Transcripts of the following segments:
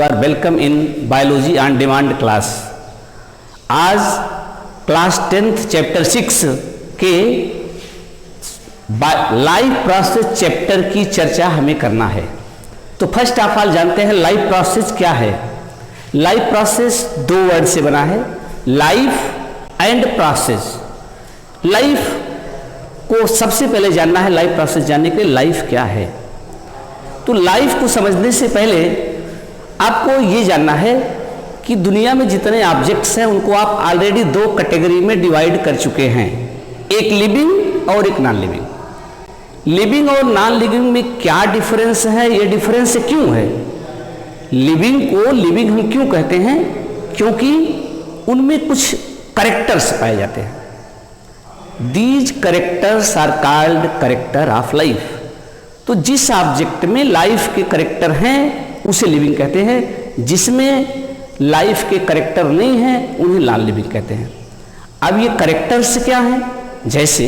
You are welcome in biology on demand class। आज class 10th chapter 6 के life process chapter की चर्चा हमें करना है। तो फर्स्ट ऑफ ऑल जानते हैं लाइफ प्रोसेस क्या है। लाइफ प्रोसेस दो वर्ड से बना है, लाइफ एंड प्रोसेस। लाइफ को सबसे पहले जानना है, लाइफ प्रोसेस जानने के लिए लाइफ क्या है। तो लाइफ को समझने से पहले आपको ये जानना है कि दुनिया में जितने ऑब्जेक्ट्स हैं उनको आप ऑलरेडी दो कैटेगरी में डिवाइड कर चुके हैं, एक लिविंग और एक नॉन लिविंग। लिविंग और नॉन लिविंग में क्या डिफरेंस है, ये डिफरेंस क्यों है। लिविंग को लिविंग हम क्यों कहते हैं, क्योंकि उनमें कुछ कैरेक्टर्स पाए जाते हैं। These characters are called character of life. तो जिस ऑब्जेक्ट में लाइफ के कैरेक्टर हैं उसे लिविंग कहते हैं, जिसमें लाइफ के कैरेक्टर नहीं हैं उन्हें नॉन लिविंग कहते हैं। अब ये कैरेक्टर्स क्या हैं, जैसे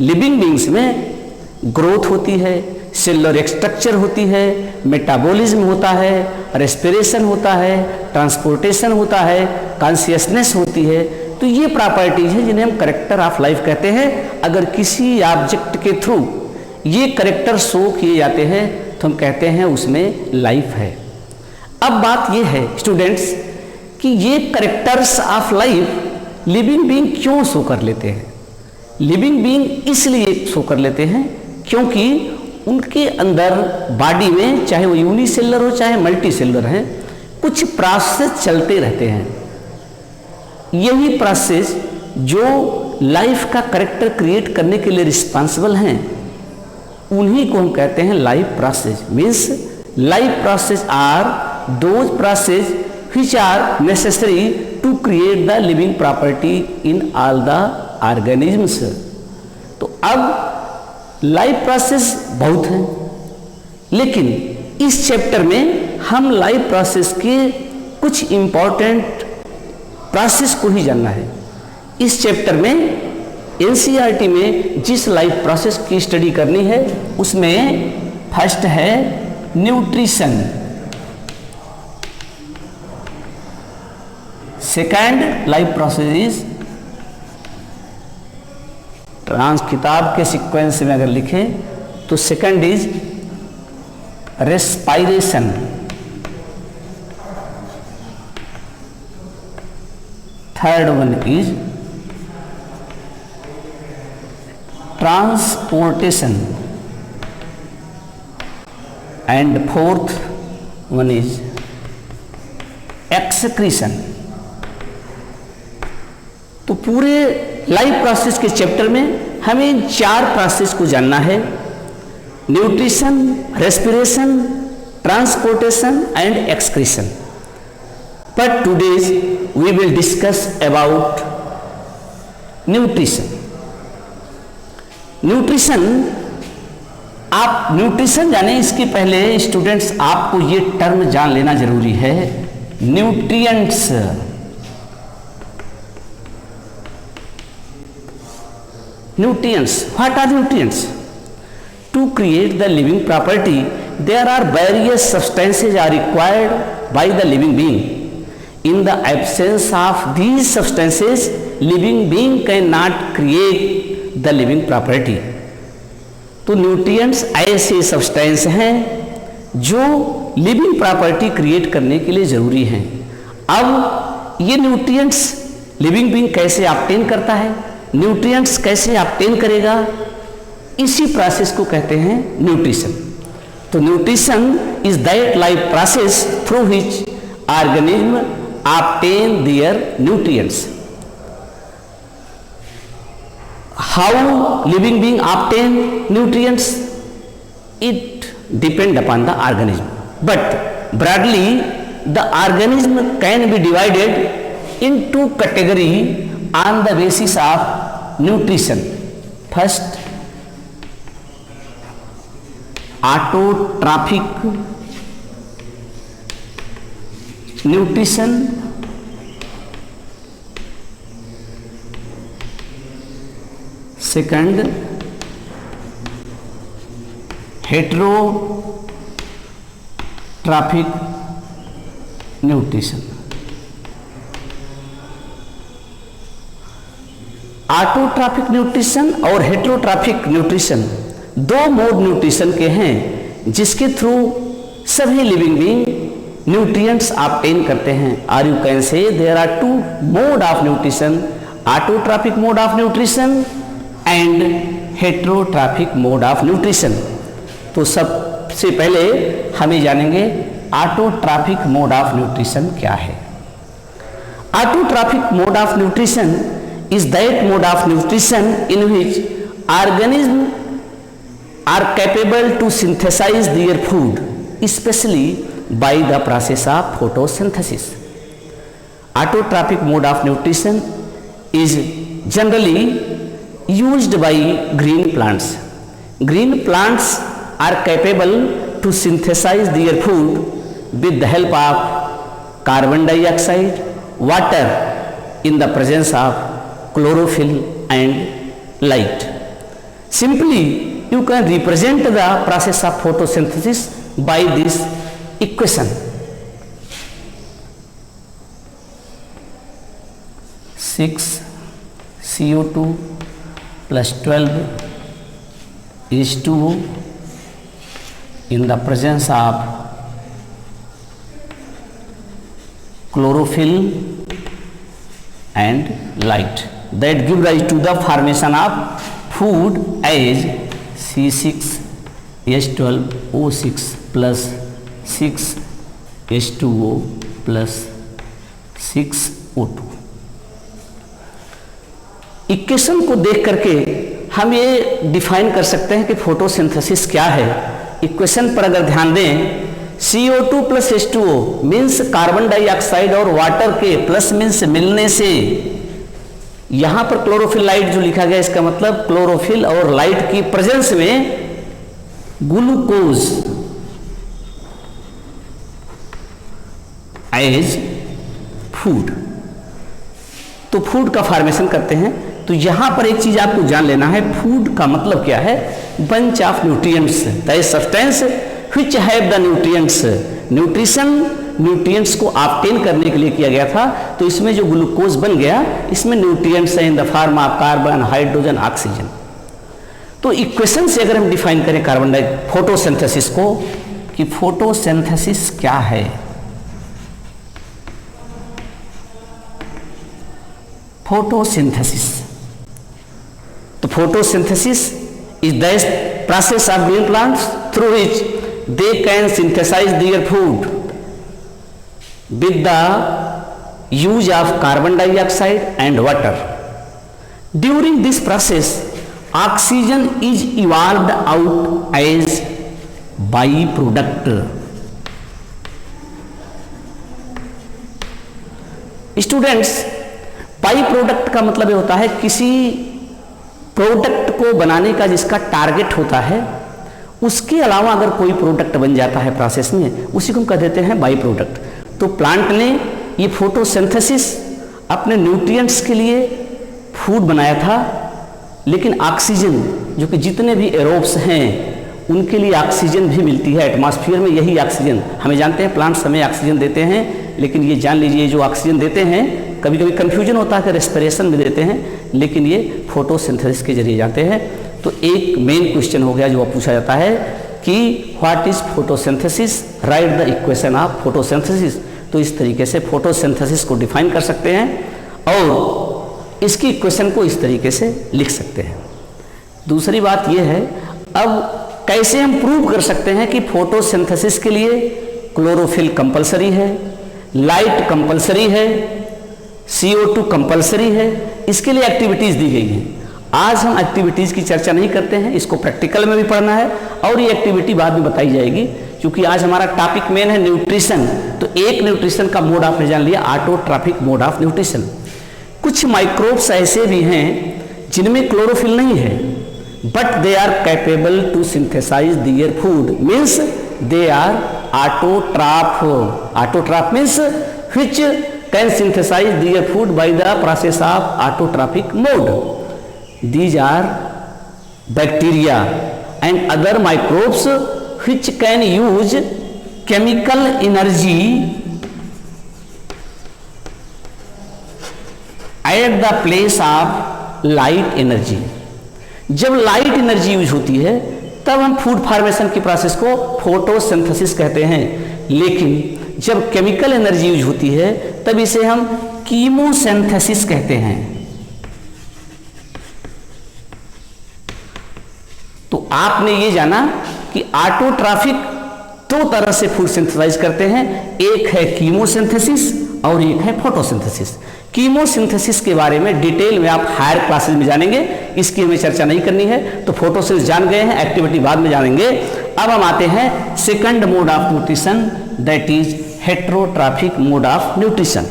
लिविंग बींग्स में ग्रोथ होती है, सेलुलर स्ट्रक्चर होती है, मेटाबॉलिज्म होता है, रेस्पिरेशन होता है, ट्रांसपोर्टेशन होता है, कॉन्शियसनेस होती है। तो ये प्रॉपर्टीज है जिन्हें हम कैरेक्टर ऑफ लाइफ कहते हैं। अगर किसी ऑब्जेक्ट के थ्रू ये कैरेक्टर शो किए जाते हैं तो हम कहते हैं उसमें लाइफ है। अब बात ये है स्टूडेंट्स कि ये characters of life living being क्यों शो कर लेते हैं। लिविंग बीइंग इसलिए शो कर लेते हैं क्योंकि उनके अंदर बॉडी में, चाहे वो यूनिसेलुलर हो चाहे मल्टी सेलुलर है, कुछ प्रोसेस चलते रहते हैं। यही प्रोसेस जो लाइफ का कैरेक्टर क्रिएट करने के लिए रिस्पॉन्सिबल हैं उन्हीं को हम कहते हैं life process. Means life process are those process which are necessary to create the living property in all the organisms। तो अब लाइफ प्रोसेस बहुत हैं, लेकिन इस चैप्टर में हम लाइफ प्रोसेस के कुछ इंपॉर्टेंट प्रोसेस को ही जानना है। इस चैप्टर में एनसीईआरटी में जिस लाइफ प्रोसेस की स्टडी करनी है उसमें फर्स्ट है nutrition, second life process is किताब के सीक्वेंस में अगर लिखें तो second is respiration, third one is transportation and fourth one is excretion. तो पूरे लाइफ प्रोसेस के चैप्टर में हमें इन चार प्रोसेस को जानना है, nutrition, respiration, transportation and excretion. But today's we will discuss about nutrition. Nutrition, आप न्यूट्रिशन जाने इसके पहले स्टूडेंट्स आपको ये टर्म जान लेना जरूरी है, nutrients. Nutrients, what are nutrients? To create the living property, there are various substances are required by the living being. In the absence of these substances, living being cannot create the living property. तो nutrients ऐसे substance हैं जो living property create करने के लिए जरूरी हैं। अब ये nutrients living being कैसे obtain करता है, न्यूट्रिएंट्स कैसे ऑब्टेन करेगा, इसी प्रोसेस को कहते हैं न्यूट्रिशन। तो nutrition is that life process through which organism obtain their nutrients. How living being obtain nutrients, it depend upon the organism, but broadly the organism can be divided in two category on the basis of nutrition. First, autotrophic nutrition, second heterotrophic nutrition. Autotrophic nutrition और heterotrophic nutrition दो mode nutrition के हैं जिसके through सभी living being nutrients obtain करते हैं। और you can say there are two mode of nutrition, autotrophic mode of nutrition and heterotrophic mode of nutrition. तो सबसे पहले हमें जानेंगे ऑटोट्रॉफिक मोड ऑफ न्यूट्रिशन क्या है। Autotrophic mode of nutrition is that mode of nutrition in which organisms are capable to synthesize their food, especially by the process of photosynthesis. Autotrophic mode of nutrition is generally used by green plants. Green plants are capable to synthesize their food with the help of carbon dioxide, water in the presence of chlorophyll and light. Simply you can represent the process of photosynthesis by this equation. 6 CO2 plus 12 H2O in the presence of chlorophyll and light, that give rise to the formation of food as C6H12O6 plus 6H2O plus 6O2। Equation को देख करके हम ये define कर सकते हैं कि photosynthesis क्या है। इक्वेशन पर अगर ध्यान दें, CO2 plus H2O means carbon dioxide और वाटर के प्लस मीन्स मिलने से, यहां पर क्लोरोफिल लाइट जो लिखा गया इसका मतलब क्लोरोफिल और लाइट की प्रेजेंस में ग्लूकोज एज फूड, तो फूड का फॉर्मेशन करते हैं। तो यहां पर एक चीज आपको जान लेना है, फूड का मतलब क्या है, bunch of nutrients, that substance which have the nutrients. Nutrition nutrients को ऑब्टेन करने के लिए किया गया था, तो इसमें जो ग्लूकोज बन गया इसमें न्यूट्रिएंट्स है in the form of carbon, hydrogen, oxygen. तो इक्वेशन से अगर हम डिफाइन करें कार्बन डाइऑक्साइड फोटोसिंथेसिस को, कि फोटोसिंथेसिस क्या है, फोटोसिंथेसिस, तो photosynthesis is the process of green plants through which they can synthesise their food with the use of carbon dioxide and water. During this process, oxygen is evolved out as byproduct. Students, byproduct का मतलब ये होता है किसी product को बनाने का जिसका टारगेट होता है, उसके अलावा अगर कोई प्रोडक्ट बन जाता है प्रोसेस में, उसी को हम कह देते हैं बाई प्रोडक्ट। तो प्लांट ने ये फोटोसिंथेसिस अपने न्यूट्रिएंट्स के लिए फूड बनाया था, लेकिन ऑक्सीजन जो कि जितने भी एरोब्स हैं उनके लिए ऑक्सीजन भी मिलती है एटमॉस्फेयर में। यही ऑक्सीजन हमें जानते हैं, प्लांट्स हमें ऑक्सीजन देते हैं, लेकिन ये जान लीजिए जो ऑक्सीजन देते हैं कभी कभी कंफ्यूजन होता है कि रेस्पिरेशन में देते हैं, लेकिन ये फोटोसिंथेसिस के जरिए जाते हैं। तो एक मेन क्वेश्चन हो गया जो पूछा जाता है कि what is photosynthesis, right the equation of photosynthesis. तो इस तरीके से फोटोसिंथेसिस को डिफाइन कर सकते हैं और इसकी इक्वेशन को इस तरीके से लिख सकते हैं। दूसरी बात यह है, अब कैसे हम प्रूव कर सकते हैं कि फोटोसिंथेसिस के लिए क्लोरोफिल कंपलसरी है, लाइट कंपलसरी है, CO2 कंपलसरी है, इसके लिए एक्टिविटीज दी गई हैं। आज हम एक्टिविटीज की चर्चा नहीं करते हैं, इसको प्रैक्टिकल में भी पढ़ना है और ये एक्टिविटी बाद में बताई जाएगी, क्योंकि आज हमारा टॉपिक मेन है न्यूट्रिशन। तो एक न्यूट्रिशन का मोड आपने जान लिया, ऑटोट्रॉफिक मोड ऑफ न्यूट्रिशन। कुछ माइक्रोब्स ऐसे भी हैं जिनमें क्लोरोफिल नहीं है, but they are capable to synthesise their food, means they are autotroph. Autotroph means which can synthesise their food by the process of autotrophic mode. These are bacteria and other microbes which can use chemical energy at the place of light energy. जब light energy use होती है तब हम food formation की process को photosynthesis कहते हैं, लेकिन जब केमिकल एनर्जी यूज होती है तब इसे हम कीमोसिंथेसिस कहते हैं। तो आपने ये जाना कि ऑटोट्रॉफिक दो तरह से फूड सिंथेसाइज करते हैं, एक है कीमोसिंथेसिस और एक है फोटोसिंथेसिस। कीमोसिंथेसिस के बारे में डिटेल में आप हायर क्लासेस में जानेंगे, इसकी हमें चर्चा नहीं करनी है। तो फोटोसिंथेसिस जान गए हैं, एक्टिविटी बाद में जानेंगे। अब हम आते हैं second mode of nutrition, that is heterotrophic mode of nutrition.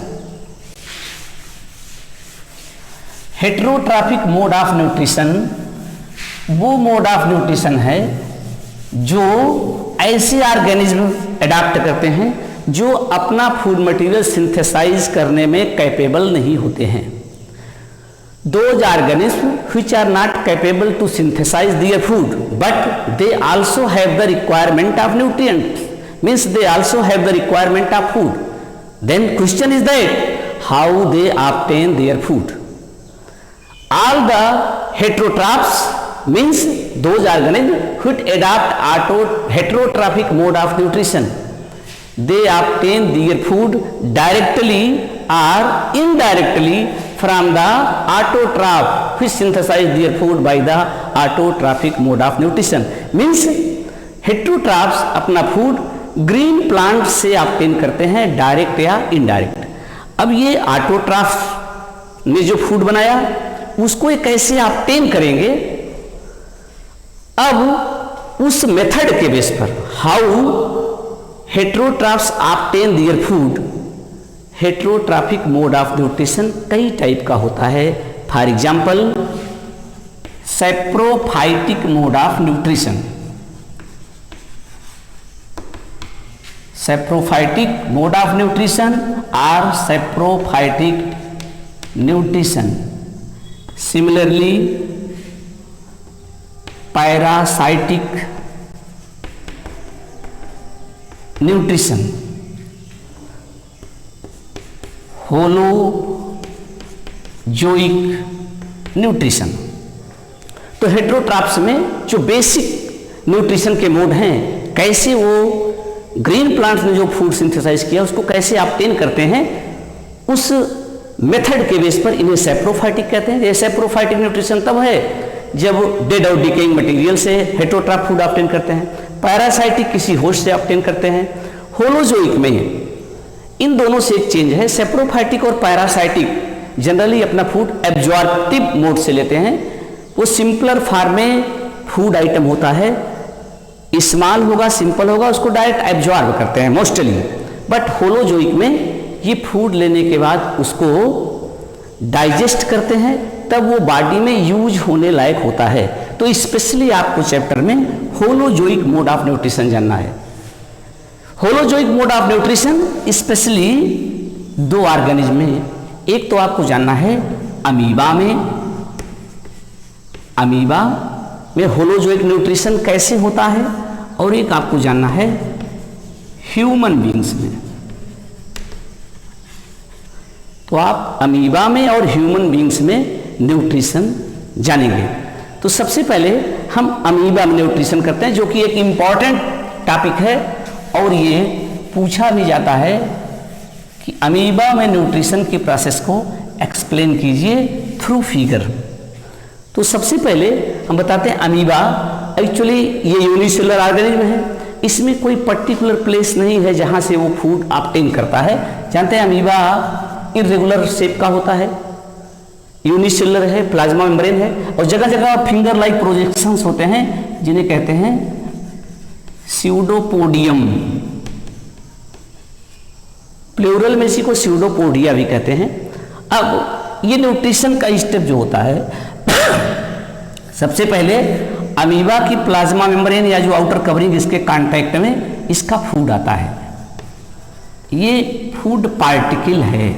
Heterotrophic mode of nutrition वो मोड ऑफ न्यूट्रिशन है जो ऐसे ऑर्गेनिज्म अडॉप्ट करते हैं जो अपना फूड मटेरियल सिंथेसाइज करने में कैपेबल नहीं होते हैं। Those organisms which are not capable to synthesize their food, but they also have the requirement of nutrients, means they also have the requirement of food. Then question is that how they obtain their food. All the heterotrophs means those organisms which adopt heterotrophic mode of nutrition. They obtain their food directly or indirectly from the autotroph which synthesize their food by the autotrophic mode of nutrition. Means heterotrophs अपना food green plant से obtain करते हैं, direct या indirect. अब ये autotroph ने जो food बनाया उसको ये कैसे ऑब्टेन करेंगे, अब उस मेथड के बेस पर how heterotrophs obtain their food. Heterotrophic mode of nutrition कई टाइप का होता है। For example saprophytic mode of nutrition. Saprophytic mode of nutrition और saprophytic nutrition. Similarly parasitic nutrition, holozoic nutrition. तो हेटेरोट्रॉफ्स में जो बेसिक न्यूट्रिशन के मोड हैं, कैसे वो ग्रीन प्लांट्स ने जो फूड सिंथेसाइज किया उसको कैसे ऑब्टेन करते हैं, उस मेथड के बेस पर इन्हें सैप्रोफाइटिक कहते हैं। ये सैप्रोफाइटिक न्यूट्रिशन तब है जब डेड और डिकेइंग मटेरियल से हेटेरोट्रॉफ फूड ऑब्टेन करते हैं। पैरासाइटिक किसी होस्ट से ऑब्टेन करते हैं। होलोजोइक में इन दोनों से एक चेंज है। सैप्रोफाइटिक और पैरासाइटिक जनरली अपना फूड एब्जॉर्प्टिव मोड से लेते हैं। वो सिंपलर फॉर्म में फूड आइटम होता है, स्मॉल होगा, सिंपल होगा, उसको डायरेक्ट एब्जॉर्ब करते हैं मोस्टली। बट होलोजोइक में ये फूड लेने के बाद उसको डाइजेस्ट करते हैं, तब वो बॉडी में यूज होने लायक होता है। तो स्पेशली आपको चैप्टर में होलोजोइक मोड ऑफ न्यूट्रिशन जानना है। Holozoic mode of nutrition specially दो ऑर्गेनिज्म में, एक तो आपको जानना है अमीबा में होलोजोइक न्यूट्रिशन कैसे होता है, और एक आपको जानना है ह्यूमन बीइंग्स में। तो आप अमीबा में और ह्यूमन बीइंग्स में न्यूट्रिशन जानेंगे। तो सबसे पहले हम अमीबा में न्यूट्रिशन करते हैं, जो कि एक इम्पॉर्टेंट टॉपिक है और ये पूछा भी जाता है कि अमीबा में न्यूट्रिशन की प्रोसेस को एक्सप्लेन कीजिए थ्रू फिगर। तो सबसे पहले हम बताते हैं अमीबा एक्चुअली ये यूनिसेलुलर ऑर्गेनिज्म है। इसमें कोई पर्टिकुलर प्लेस नहीं है जहाँ से वो फूड ऑब्टेन करता है। जानते हैं अमीबा इरेगुलर शेप का होता है, यूनिसेलुलर है, प्लाज्मा मेम्ब्रेन है, और जगह जगह फिंगर लाइक प्रोजेक्शंस होते हैं जिन्हें कहते हैं स्यूडोपोडियम। प्लूरल में इसी को स्यूडोपोडिया भी कहते हैं। अब ये न्यूट्रिशन का स्टेप जो होता है, सबसे पहले अमीबा की प्लाज्मा मेम्ब्रेन या जो आउटर कवरिंग इसके कांटेक्ट में इसका फूड आता है। ये फूड पार्टिकल है।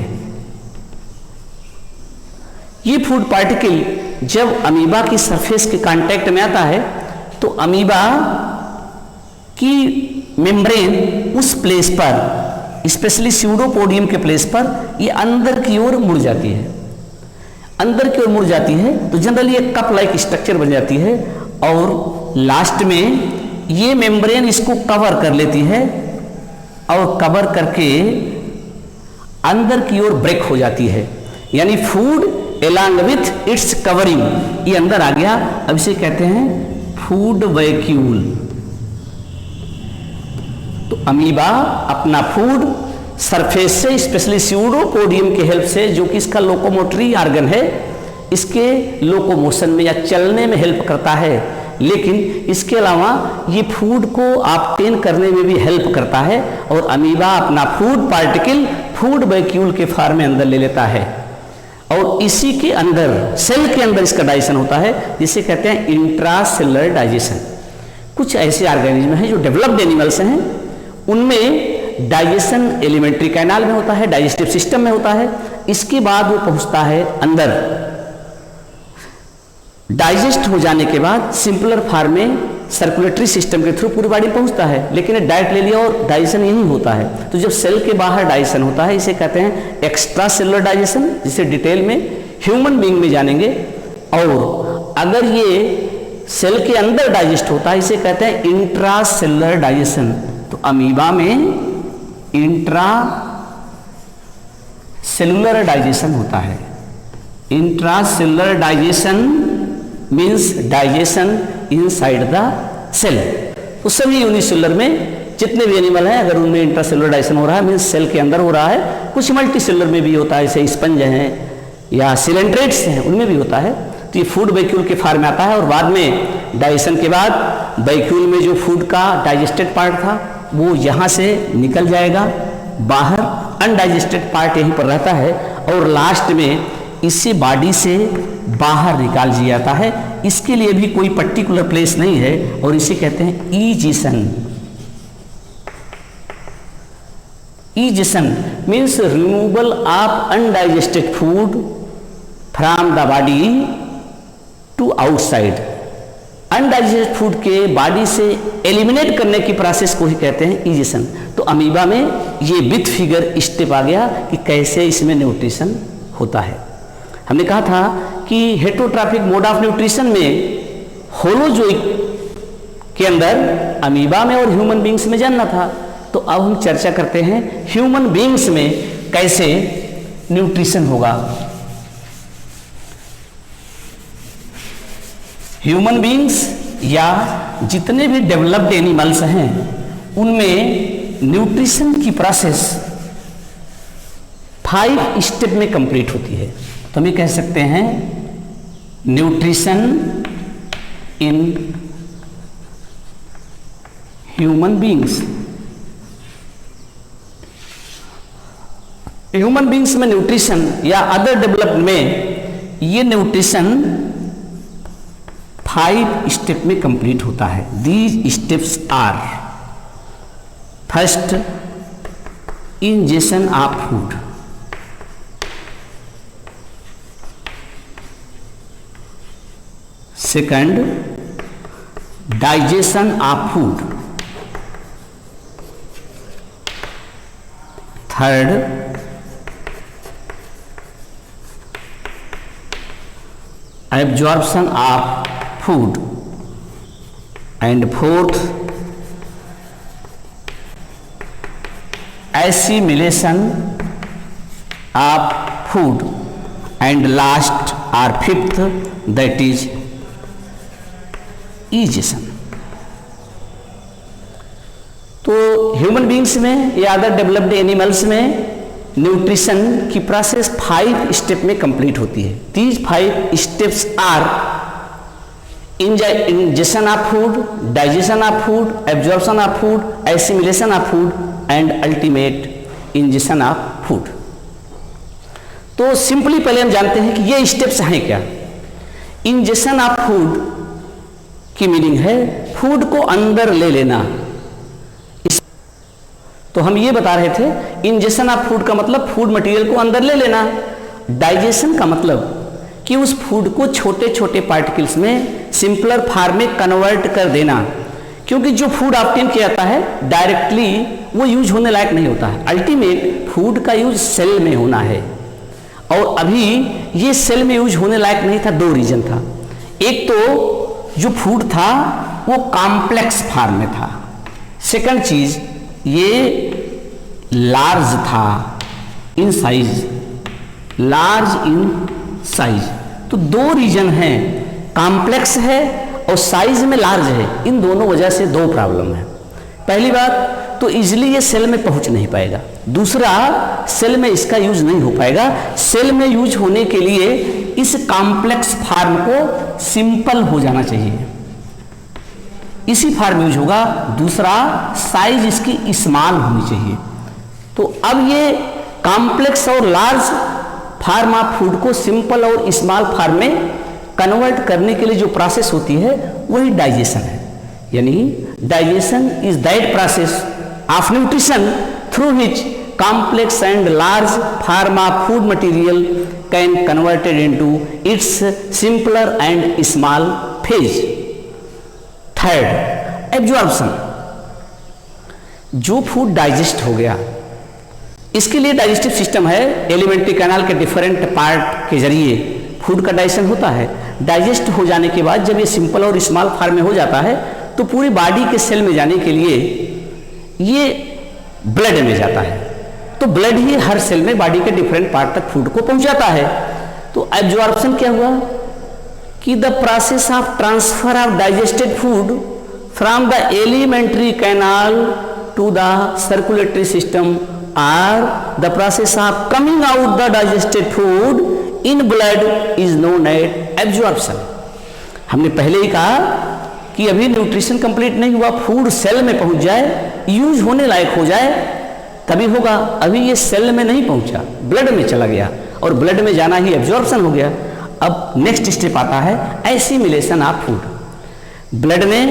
ये फूड पार्टिकल जब अमीबा की सरफेस के कांटेक्ट में आता है तो अमीबा की मेम्ब्रेन उस प्लेस पर, स्पेशली स्यूडोपोडियम के प्लेस पर, ये अंदर की ओर मुड़ जाती है। अंदर की ओर मुड़ जाती है तो जनरली एक कप लाइक स्ट्रक्चर बन जाती है और लास्ट में ये मेम्ब्रेन इसको कवर कर लेती है और कवर करके अंदर की ओर ब्रेक हो जाती है, यानी food along with its covering ये अंदर आ गया। अब इसे कहते हैं फूड वैक्यूल। तो अमीबा अपना फूड सरफेस से, स्पेशली स्यूडोपोडियम के हेल्प से, जो कि इसका लोकोमोटरी ऑर्गन है, इसके लोकोमोशन में या चलने में हेल्प करता है, लेकिन इसके अलावा ये फूड को ऑब्टेन करने में भी हेल्प करता है और अमीबा अपना फूड पार्टिकल फूड वैक्यूल के फॉर्म में अंदर ले लेता है और इसी के अंदर, सेल के अंदर इसका डाइजेशन होता है, जिसे कहते हैं इंट्रासेलुलर डाइजेशन। कुछ ऐसे ऑर्गेनिज्म हैं जो डेवलप्ड एनिमल्स हैं, उनमें डाइजेशन एलिमेंट्री कैनाल में होता है, डाइजेस्टिव सिस्टम में होता है, इसके बाद वो पहुंचता है अंदर। डाइजेस्ट हो जाने के बाद सिंपलर फॉर्म में सर्कुलेटरी सिस्टम के थ्रू पूरी बॉडी पहुंचता है, लेकिन डाइट ले लिया और डाइजेशन यही होता है। तो जब सेल के बाहर डाइजेशन होता है, इसे कहते हैं एक्स्ट्रा सेलुलर डाइजेशन, जिसे डिटेल में ह्यूमन बीइंग में जानेंगे। और अगर ये सेल के अंदर डाइजेस्ट होता है, इसे कहते हैं इंट्रा सेलुलर डाइजेशन। तो अमीबा में इंट्रा सेलुलर डाइजेशन होता है। Intra cellular digestion means digestion inside the cell. तो सभी यूनिसेलुलर में जितने भी एनिमल हैं, अगर उनमें इंट्रासेलुलर डाइजेशन हो रहा है मीन्स सेल के अंदर हो रहा है। कुछ मल्टीसेलुलर में भी होता है, जैसे स्पंज हैं या सिलेंट्रेट्स हैं, उनमें भी होता है। तो ये फूड वैक्यूल के फॉर्म में आता है और बाद में डाइजेशन के बाद वैक्यूल में जो फूड का डाइजेस्टेड पार्ट था वो यहाँ से निकल जाएगा बाहर, अनडाइजेस्टेड पार्ट यहीं पर रहता है और लास्ट में इसे बॉडी से बाहर निकाल दिया जाता है। इसके लिए भी कोई पर्टिकुलर प्लेस नहीं है और इसे कहते हैं egestion. Egestion means removal of undigested food from the body to outside. Undigested food के बॉडी से एलिमिनेट करने की प्रोसेस को ही कहते हैं ईजिशन। तो अमीबा में ये विथ फिगर स्टेप आ गया कि कैसे इसमें न्यूट्रिशन होता है। हमने कहा था कि हेटेरोट्रॉफिक मोड ऑफ न्यूट्रिशन में होलोजोइक के अंदर अमीबा में और ह्यूमन बीइंग्स में जानना था। तो अब हम चर्चा करते हैं ह्यूमन बीइंग्स में कैसे न्यूट्रिशन होगा। ह्यूमन बीइंग्स या जितने भी डेवलप्ड एनिमल्स हैं उनमें न्यूट्रिशन की प्रोसेस 5 स्टेप में कंप्लीट होती है। तो हम ये कह सकते हैं nutrition in human beings. Human beings में न्यूट्रिशन या अदर डेवलप्ड में ये न्यूट्रिशन 5 स्टेप में कंप्लीट होता है। These steps are: first, injection of food. Second, digestion of food. Third, absorption of food. And fourth, assimilation of food. And last और fifth, that is egestion. तो human beings में या other developed animals में nutrition की process 5 step में complete होती है। These 5 steps are injection of food, digestion of food, absorption of food, assimilation of food and ultimate injection of food. तो simply पहले हम जानते हैं कि ये स्टेप्स हैं क्या। इंजेक्शन ऑफ फूड की मीनिंग है फूड को अंदर ले लेना। तो हम ये बता रहे थे इंजेक्शन ऑफ फूड का मतलब फूड मटेरियल को अंदर ले लेना। डाइजेशन का मतलब कि उस फूड को छोटे छोटे पार्टिकल्स में सिंपलर फॉर्म में कन्वर्ट कर देना, क्योंकि जो फूड ऑब्टेन किया जाता है डायरेक्टली वो यूज होने लायक नहीं होता है। अल्टीमेट फूड का यूज सेल में होना है और अभी ये सेल में यूज होने लायक नहीं था। दो रीजन था, एक तो जो फूड था वो कॉम्प्लेक्स फॉर्म में था, सेकंड चीज ये लार्ज था in size, large in size. तो दो रीजन हैं, कॉम्प्लेक्स है और साइज में लार्ज है। इन दोनों वजह से दो प्रॉब्लम है। पहली बात तो इजीली ये सेल में पहुंच नहीं पाएगा, दूसरा सेल में इसका यूज नहीं हो पाएगा। सेल में यूज होने के लिए इस कॉम्प्लेक्स फॉर्म को सिंपल हो जाना चाहिए, इसी फॉर्म यूज होगा। दूसरा साइज इसकी स्मॉल होनी चाहिए। तो अब ये कॉम्प्लेक्स और लार्ज फॉर्म ऑफ फूड को सिंपल और स्मॉल फॉर्म में कन्वर्ट करने के लिए जो प्रोसेस होती है वही डाइजेशन है। यानी digestion is that process of nutrition through which complex and large form of food material can converted into its simpler and small phase. Third, absorption. जो फूड डाइजेस्ट हो गया, इसके लिए डाइजेस्टिव सिस्टम है। एलिमेंट्री कैनाल के different part के जरिए food का डाइजेशन होता है। डाइजेस्ट हो जाने के बाद जब ये सिंपल और स्मॉल फॉर्म में हो जाता है तो पूरी बॉडी के सेल में जाने के लिए ये ब्लड में जाता है। तो ब्लड ही हर सेल में बॉडी के डिफरेंट पार्ट तक फूड को पहुंचाता है। तो एब्जॉर्प्शन क्या हुआ कि the process of transfer of digested food from the alimentary canal to the circulatory system और the process of coming out the digested food in blood is known as absorption. हमने पहले ही कहा कि अभी न्यूट्रिशन कंप्लीट नहीं हुआ, food cell में पहुंच जाए, यूज होने लायक हो जाए तभी होगा। अभी ये सेल में नहीं पहुंचा, ब्लड में चला गया और ब्लड में जाना ही एब्जॉर्प्शन हो गया। अब नेक्स्ट स्टेप आता है एसिमिलेशन ऑफ फूड। ब्लड ने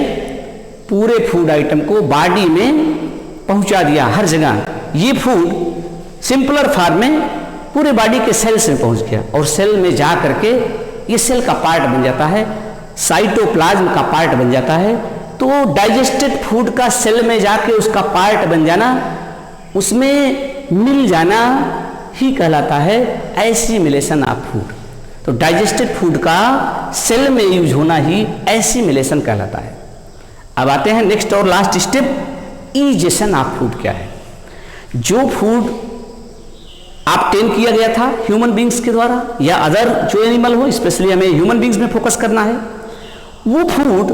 पूरे फूड आइटम को बॉडी में पहुंचा दिया हर जगह। ये फूड सिंपलर फॉर्म में पूरे बॉडी के सेल्स में पहुंच गया और सेल में जा करके ये सेल का पार्ट बन जाता है, साइटोप्लाज्म का पार्ट बन जाता है। तो डाइजेस्टेड फूड का सेल में जाके उसका पार्ट बन जाना, उसमें मिल जाना ही कहलाता है एसिमिलेशन ऑफ फूड। तो डाइजेस्टेड फूड का सेल में यूज होना ही एसिमिलेशन कहलाता है। अब आते हैं नेक्स्ट और last step, egestion of food क्या है। जो फूड ऑब्टेन किया गया था ह्यूमन बींग्स के द्वारा या अदर जो एनिमल हो, स्पेशली हमें ह्यूमन बींग्स में फोकस करना है, वो फूड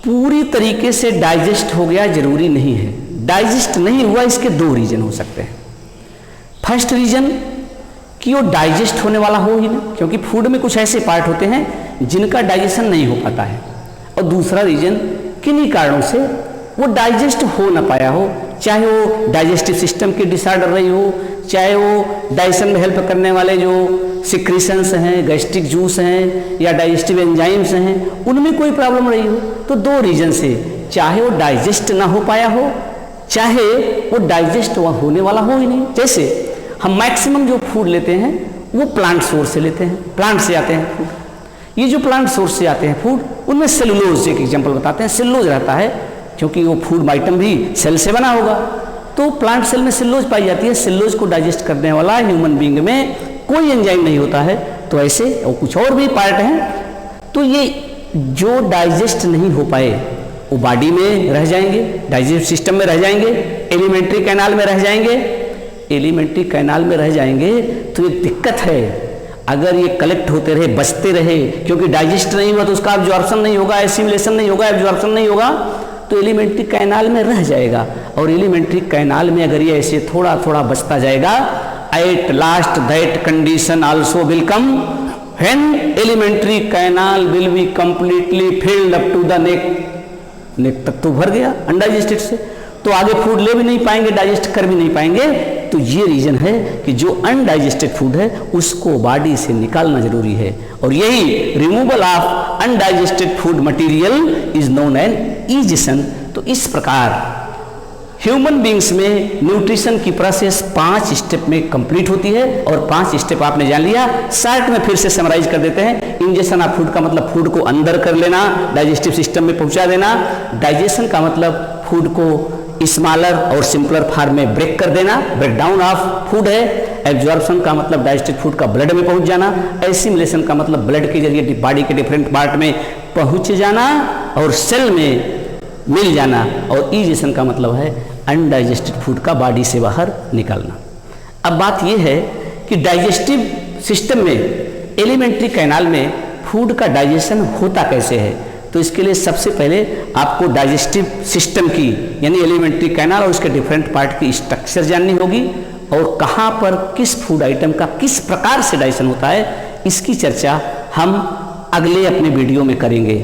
पूरी तरीके से डाइजेस्ट हो गया जरूरी नहीं है। डाइजेस्ट नहीं हुआ, इसके दो रीजन हो सकते हैं। फर्स्ट रीजन कि वो डाइजेस्ट होने वाला हो ही नहीं, क्योंकि फूड में कुछ ऐसे पार्ट होते हैं जिनका डाइजेशन नहीं हो पाता है। और दूसरा रीजन किन्हीं कारणों से वो डाइजेस्ट हो ना पाया हो, चाहे वो डाइजेस्टिव सिस्टम की डिसऑर्डर रही हो, चाहे वो डाइजेशन में हेल्प करने वाले जो सिक्रीशंस हैं, गैस्ट्रिक जूस हैं या डाइजेस्टिव एंजाइम्स हैं, उनमें कोई प्रॉब्लम रही हो। तो दो रीजन से चाहे वो डाइजेस्ट ना हो पाया हो, चाहे वो डाइजेस्ट होने वाला हो ही नहीं। जैसे हम मैक्सिमम जो फूड लेते हैं वो प्लांट सोर्स से लेते हैं, प्लांट से आते हैं फूड। ये जो प्लांट सोर्स से आते हैं फूड, उनमें सेलुलोज, एक एग्जांपल बताते हैं, सेलुलोज रहता है क्योंकि वो फूड आइटम भी सेल से बना होगा। तो प्लांट सेल में सेलुलोज पाई जाती है। सेलुलोज को डाइजेस्ट करने वाला ह्यूमन बींग में कोई एंजाइम नहीं होता है। तो ऐसे और कुछ और भी पार्ट हैं। तो ये जो डाइजेस्ट नहीं हो पाए वो बॉडी में रह जाएंगे, डाइजेस्टिव सिस्टम में रह जाएंगे, एलिमेंट्री कैनाल में रह जाएंगे। एलिमेंट्री कैनाल में रह जाएंगे तो एक दिक्कत है, अगर ये कलेक्ट होते रहे, बचते रहे, क्योंकि डाइजेस्ट नहीं हुआ तो उसका एब्जॉर्प्शन नहीं होगा, एसिमिलेशन नहीं होगा, एब्जॉर्प्शन नहीं होगा, तो एलिमेंट्री कैनाल में रह जाएगा। और एलिमेंट्री कैनाल में अगर ये ऐसे थोड़ा थोड़ा बचता जाएगा, at last that condition also will come when alimentary canal will be completely filled up to the neck तक तो भर गया अनडाइजेस्टेड से, तो आगे फूड ले भी नहीं पाएंगे, डाइजेस्ट कर भी नहीं पाएंगे। तो ये रीजन है कि जो अनडाइजेस्टेड फूड है उसको बॉडी से निकालना जरूरी है। और यही removal of undigested food material is known as egestion. तो इस प्रकार ह्यूमन बींग्स में न्यूट्रिशन की प्रोसेस 5 स्टेप में कंप्लीट होती है। और 5 स्टेप आपने जान लिया। शॉर्ट में फिर से समराइज कर देते हैं। इंजेक्शन ऑफ फूड का मतलब फूड को अंदर कर लेना, डाइजेस्टिव सिस्टम में पहुंचा देना। डाइजेशन का मतलब फूड को स्मॉलर और सिंपलर फॉर्म में ब्रेक कर देना, ब्रेक डाउन ऑफ फूड है। एब्जॉर्प्शन का मतलब डाइजेस्टेड फूड का ब्लड में पहुंच जाना, एसिमिलेशन का मतलब ब्लड के जरिए बॉडी के डिफरेंट पार्ट में पहुंच जाना और सेल में मिल जाना, और इजेशन का मतलब है अनडाइजेस्टेड फूड का बॉडी से बाहर निकलना। अब बात यह है कि डाइजेस्टिव सिस्टम में, एलिमेंट्री कैनाल में फूड का डाइजेशन होता कैसे है। तो इसके लिए सबसे पहले आपको डाइजेस्टिव सिस्टम की यानी एलिमेंट्री कैनाल और उसके डिफरेंट पार्ट की स्ट्रक्चर जाननी होगी, और कहाँ पर किस फूड आइटम का किस प्रकार से डाइजेशन होता है, इसकी चर्चा हम अगले अपने वीडियो में करेंगे।